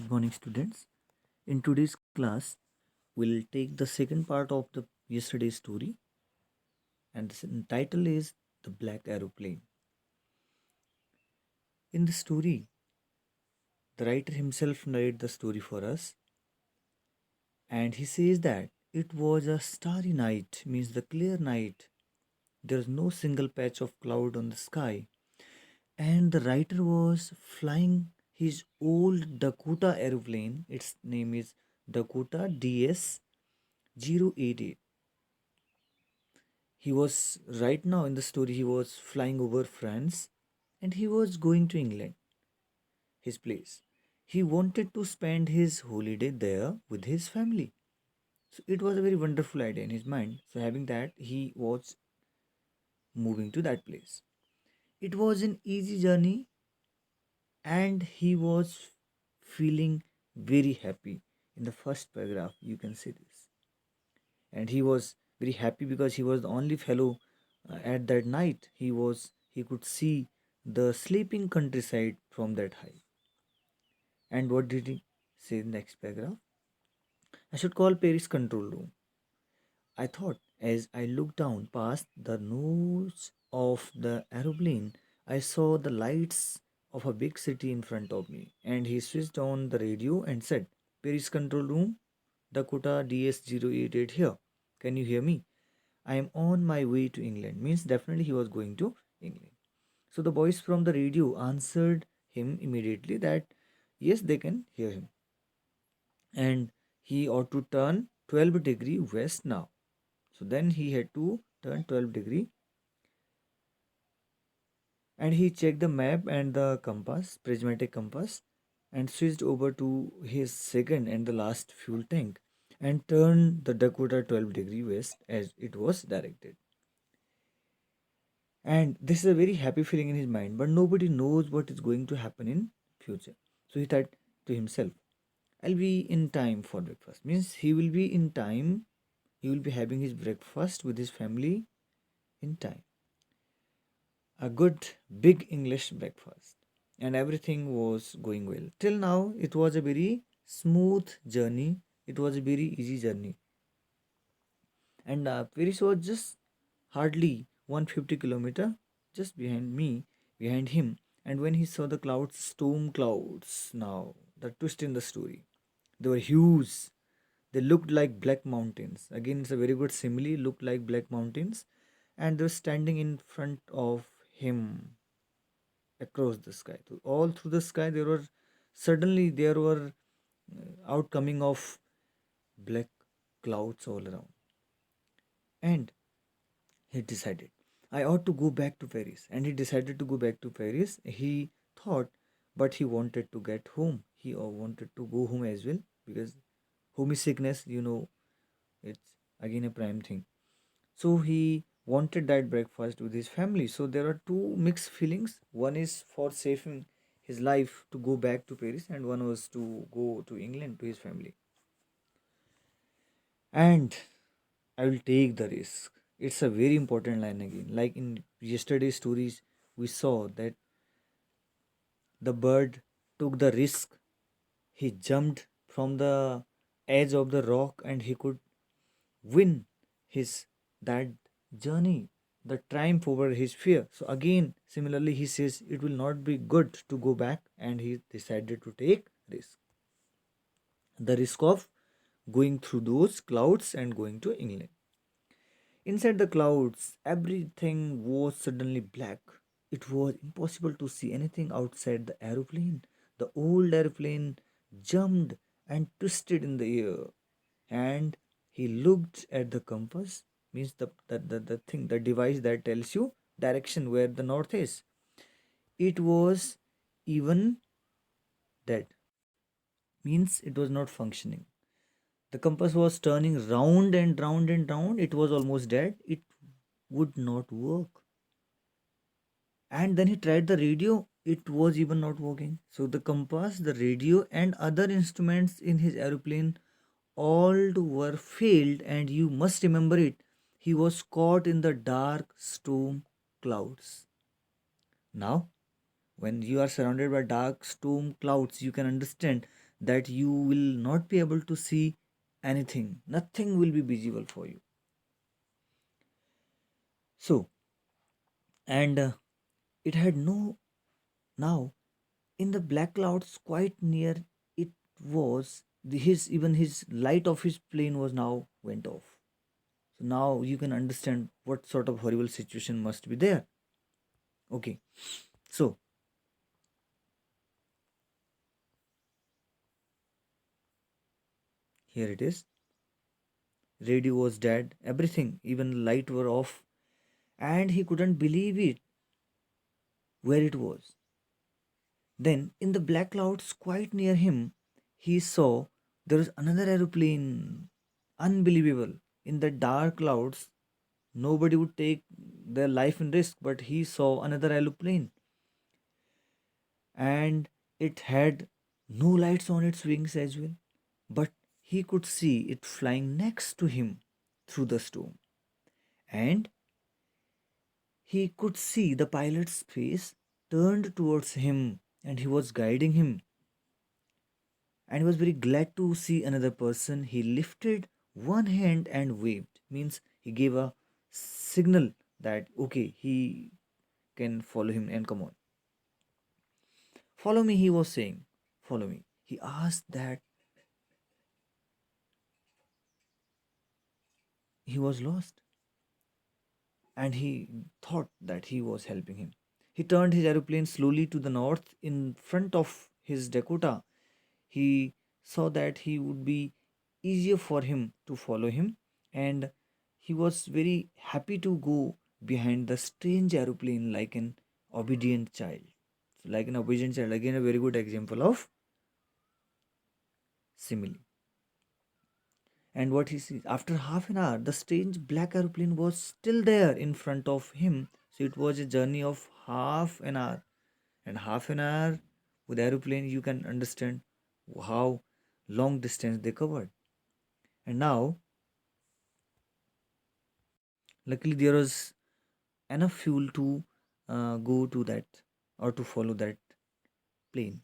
Good morning, students. In today's class, we'll take the second part of the yesterday's story, and the title is The Black Aeroplane. In the story, the writer himself narrates the story for us, and he says that it was a starry night, means the clear night. There's no single patch of cloud on the sky, and the writer was flying his old Dakota aeroplane. Its name is Dakota DS 088. He was right now in the story, he was flying over France and he was going to England, his place. He wanted to spend his holiday there with his family. So it was a very wonderful idea in his mind. So, having that, he was moving to that place. It was an easy journey and he was feeling very happy. In the first paragraph, you can see this. And he was very happy because he was the only fellow at that night. He could see the sleeping countryside from that height. And what did he say in the next paragraph? I should call Paris control room, I thought, as I looked down past the nose of the aeroplane. I saw the lights of a big city in front of me, and he switched on the radio and said, Paris control room, Dakota DS 088 here. Can you hear me? I am on my way to England. Means definitely he was going to England. So the voice from the radio answered him immediately that yes, they can hear him. And he ought to turn 12-degree west now. So then he had to turn 12-degree, and he checked the map and the compass, prismatic compass, and switched over to his second and the last fuel tank and turned the Dakota 12-degree west as it was directed. And this is a very happy feeling in his mind, but nobody knows what is going to happen in future. So he thought to himself, I'll be in time for breakfast. Means he will be in time, he will be having his breakfast with his family in time. A good big English breakfast, and everything was going well till now. It was a very smooth journey, it was a very easy journey. And Paris was just hardly 150 kilometer just behind him. And when he saw the clouds, storm clouds, now the twist in the story, they were huge. They looked like black mountains. Again, it's a very good simile. Looked like black mountains, and they were standing in front of him across the sky. So all through the sky, there were outcoming of black clouds all around. And he decided, I ought to go back to Paris. And he decided to go back to Paris. He thought, but he wanted to get home. He wanted to go home as well because homesickness, it's again a prime thing. So he wanted that breakfast with his family. So there are two mixed feelings. One is for saving his life to go back to Paris, and one was to go to England to his family. And I will take the risk. It's a very important line again. Like in yesterday's stories, we saw that the bird took the risk. He jumped from the edge of the rock and he could win his that journey, the triumph over his fear. So again, similarly, he says it will not be good to go back, and he decided to take risk. The risk of going through those clouds and going to England. Inside the clouds, everything was suddenly black. It was impossible to see anything outside the aeroplane. The old aeroplane jumped and twisted in the air. And he looked at the compass, means the thing, the device that tells you direction where the north is. It was even dead, means it was not functioning. The compass was turning round and round and round. It was almost dead. It would not work. And then he tried the radio. It was even not working. So the compass, the radio, and other instruments in his aeroplane all were failed. And you must remember it. He was caught in the dark storm clouds. Now, when you are surrounded by dark storm clouds, you can understand that you will not be able to see anything. Nothing will be visible for you. So, and it had no now in the black clouds quite near it was his even his light of his plane was now went off. So now you can understand what sort of horrible situation must be there. Okay, so here it is. Radio was dead, everything, even light were off, and he couldn't believe it where it was. Then, in the black clouds quite near him, he saw there was another aeroplane. Unbelievable. In the dark clouds, nobody would take their life in risk, but he saw another aeroplane, and it had no lights on its wings as well. But he could see it flying next to him through the storm. And he could see the pilot's face turned towards him, and he was guiding him, and he was very glad to see another person. He lifted one hand and waved, means he gave a signal that okay, he can follow him and come on. Follow me, he was saying. Follow me. He asked that he was lost, and he thought that he was helping him. He turned his aeroplane slowly to the north in front of his Dakota. He saw that he would be easier for him to follow him, and he was very happy to go behind the strange aeroplane like an obedient child. So like an obedient child, again a very good example of simile. And what he sees after half an hour, the strange black aeroplane was still there in front of him. So it was a journey of half an hour, and half an hour with aeroplane, you can understand how long distance they covered. And now, luckily, there was enough fuel to go to that or to follow that plane.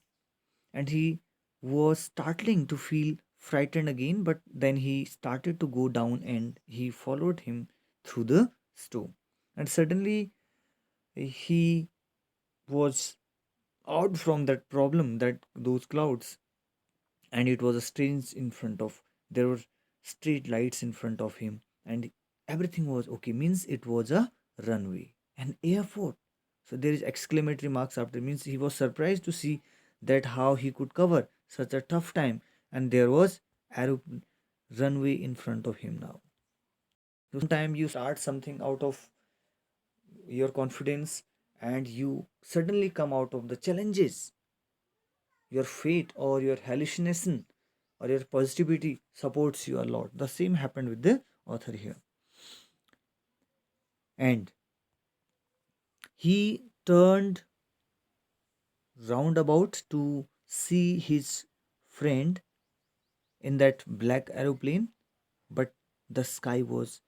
And he was starting to feel frightened again, but then he started to go down and he followed him through the storm. And suddenly, he was out from that problem, that those clouds, and it was a strange in front of, there were street lights in front of him, and everything was okay, means it was a runway, an airport. So there is exclamatory marks after, means he was surprised to see that how he could cover such a tough time, and there was aero runway in front of him now. So sometimes you start something out of your confidence, and you suddenly come out of the challenges, your fate or your hallucination or your positivity supports you a lot. The same happened with the author here. And he turned roundabout to see his friend in that black aeroplane, but the sky was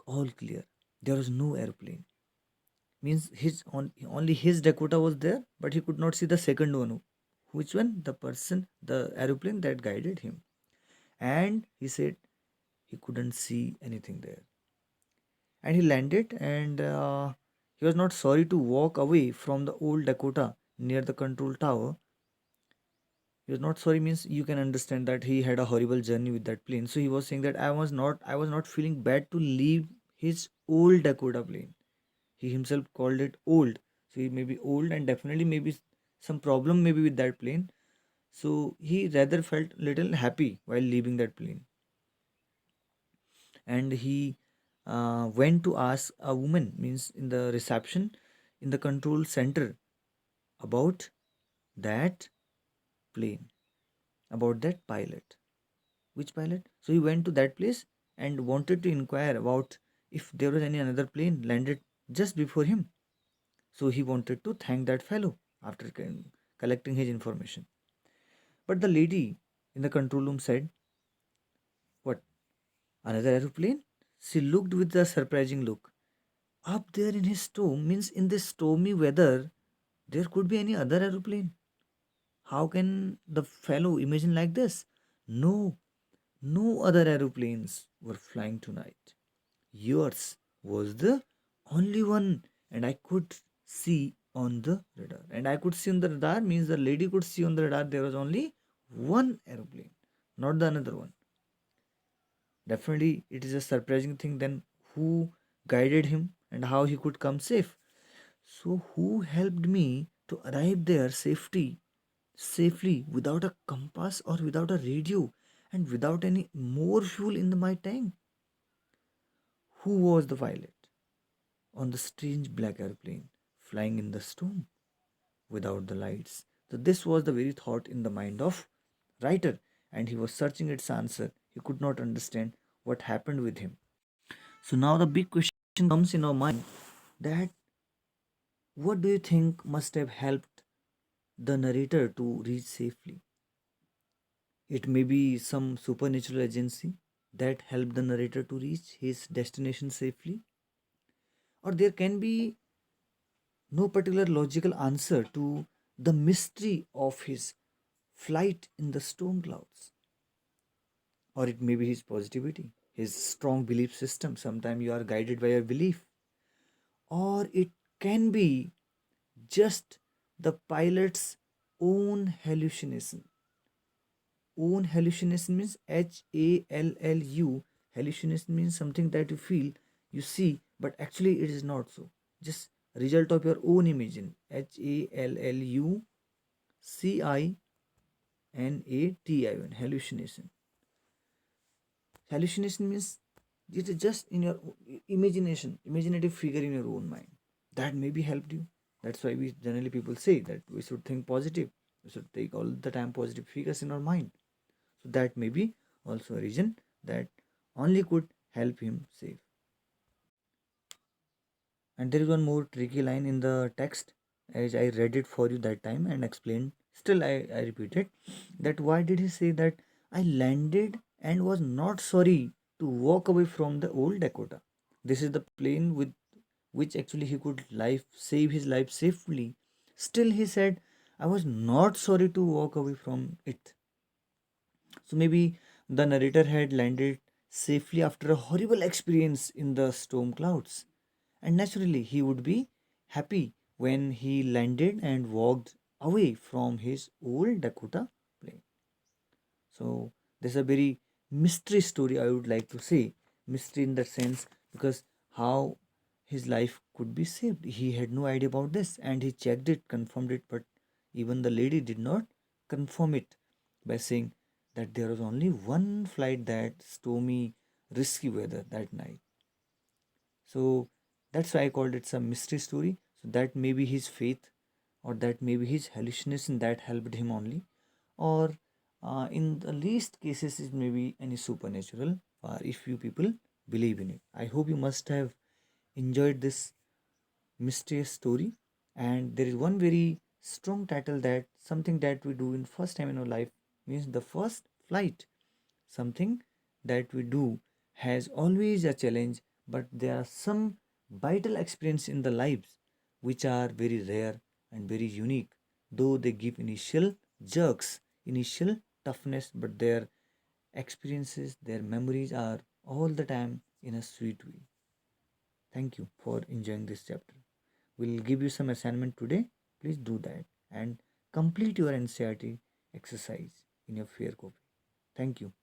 all clear. There was no aeroplane. Means only his Dakota was there, but he could not see the second one. Which one? The person, the aeroplane that guided him. And he said he couldn't see anything there. And he landed, and he was not sorry to walk away from the old Dakota near the control tower. He was not sorry, means you can understand that he had a horrible journey with that plane. So he was saying that I was not feeling bad to leave his old Dakota plane. He himself called it old. So he may be old, and definitely maybe some problem maybe with that plane. So he rather felt little happy while leaving that plane. And he went to ask a woman, means in the reception in the control center, about that plane, about that pilot. Which pilot? So he went to that place and wanted to inquire about if there was any another plane landed just before him. So he wanted to thank that fellow after collecting his information. But the lady in the control room said, what, another aeroplane? She looked with a surprising look. Up there in his storm, means in this stormy weather, there could be any other aeroplane. How can the fellow imagine like this? No, no other aeroplanes were flying tonight. Yours was the only one, and I could see on the radar. And I could see on the radar means the lady could see on the radar there was only one aeroplane, not the another one. Definitely, it is a surprising thing then who guided him and how he could come safe. So, who helped me to arrive there safely without a compass or without a radio and without any more fuel in my tank? Who was the pilot on the strange black airplane flying in the storm without the lights? So, this was the very thought in the mind of writer, and he was searching its answer. He could not understand what happened with him. So now the big question comes in our mind that what do you think must have helped the narrator to reach safely? It may be some supernatural agency that helped the narrator to reach his destination safely, or there can be no particular logical answer to the mystery of his flight in the storm clouds, or it may be his positivity, his strong belief system. Sometimes you are guided by your belief, or it can be just the pilot's own hallucination. Own hallucination means HALLU. Hallucination means something that you feel, you see, but actually it is not so. Just result of your own imagine. HALLUCINATION. Hallucination. Hallucination means it is just in your imagination, imaginative figure in your own mind. That maybe helped you. That's why we generally people say that we should think positive. We should take all the time positive figures in our mind. So that may be also a reason that only could help him save. And there is one more tricky line in the text as I read it for you that time and explained. Still, I repeat it that why did he say that I landed and was not sorry to walk away from the old Dakota? This is the plane with which actually he could life save his life safely. Still, he said, I was not sorry to walk away from it. So maybe the narrator had landed safely after a horrible experience in the storm clouds. And naturally, he would be happy when he landed and walked away from his old Dakota plane. So, this is a very mystery story, I would like to say. Mystery in that sense because how his life could be saved. He had no idea about this and he checked it, confirmed it, but even the lady did not confirm it by saying that there was only one flight that stormy, risky weather that night. So that's why I called it some mystery story. So that may be his faith, or that may be his hallucination that helped him only, or in the least cases, it may be any supernatural, if you people believe in it. I hope you must have enjoyed this mysterious story. And there is one very strong title that something that we do in first time in our life means the first flight. Something that we do has always a challenge, but there are some vital experience in the lives which are very rare and very unique, though they give initial jerks, initial toughness, but their experiences, their memories are all the time in a sweet way. Thank you for enjoying this chapter. We'll give you some assignment today. Please do that and complete your NCRT exercise in your fair copy. Thank you.